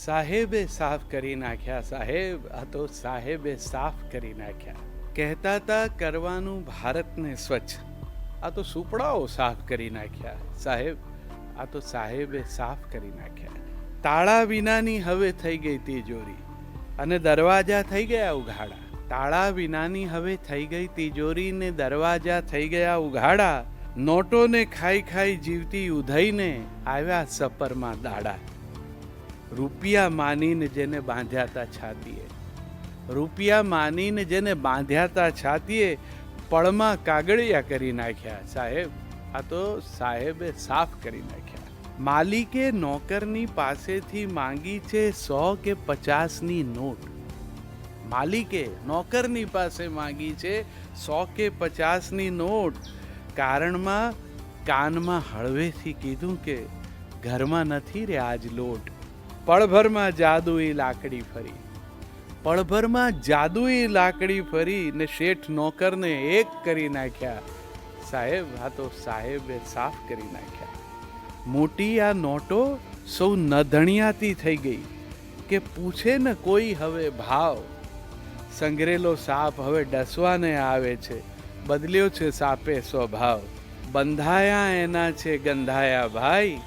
સાહેબે સાફ કરી નાખ્યા સાહેબ, આ તો સાહેબે સાફ કરી નાખ્યા. કહેતા હતા કરવાનું ભારતને સ્વચ્છ, આ તો સુપડાઓ સાફ કરી નાખ્યા સાહેબ, આ તો સાહેબે સાફ કરી નાખ્યા. તાળા વિનાની હવે થઈ ગઈ તિજોરી અને દરવાજા થઈ ગયા ઉઘાડા. તાળા વિનાની હવે થઈ ગઈ તિજોરી ને દરવાજા થઈ ગયા ઉઘાડા. નોટોને ખાઈ ખાઈ જીવતી ઉધઈને આવ્યા સપરમાં દાડા. રૂપિયા માનીને જેને બાંધ્યા તા છાતીએ, રૂપિયા માનીને જેને બાંધ્યા તા છાતીએ, પળમાં કાગળિયા કરી નાખ્યા સાહેબ, આ તો સાહેબે સાફ કરી નાખ્યા. માલિકે નોકરની પાસેથી માંગી છે 100 કે 50ની નોટ. માલિકે નોકરની પાસે માંગી છે 100 કે 50ની નોટ. કારણમાં કાનમાં હળવેથી કીધું કે ઘરમાં નથી રે આજ લોટ. પળભરમાં જાદુઈ લાકડી ફરી, પળભરમાં જાદુઈ લાકડી ફરી ને શેઠ નોકરને એક કરી નાખ્યા સાહેબ, આ તો સાહેબે સાફ કરી નાખ્યા. મોટી આ નોટો સૌ નધણિયાતી થઈ ગઈ કે પૂછે ને કોઈ હવે ભાવ. સંઘરેલો સાપ હવે ડસવાને આવે છે, બદલ્યો છે સાપે સ્વભાવ. બંધાયા એના છે ગંધાયા ભાઈ,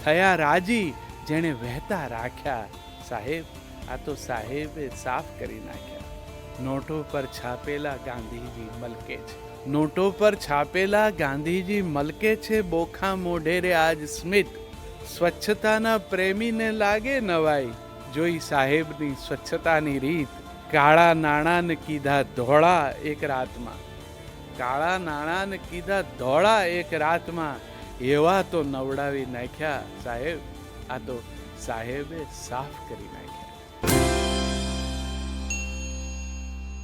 થયા રાજી જેણે વહેતા રાખ્યા સાહેબ, આ તો સાહેબે સાફ કરી નાખ્યા. નોટો પર છાપેલા ગાંધીજી મલકે છે, નોટો પર છાપેલા ગાંધીજી મલકે છે. બોખા મોઢેરે આજ સ્મિત, સ્વચ્છતાના પ્રેમીને લાગે નવાઈ જોઈ સાહેબની સ્વચ્છતાની રીત. કાળા નાણાંને કીધા ધોળા એક રાતમાં, કાળા નાણાંને કીધા ધોળા એક રાતમાં, એવા તો નવડાવી નાખ્યા સાહેબ, આ તો સાહેબે સાફ કરી નાખ્યા.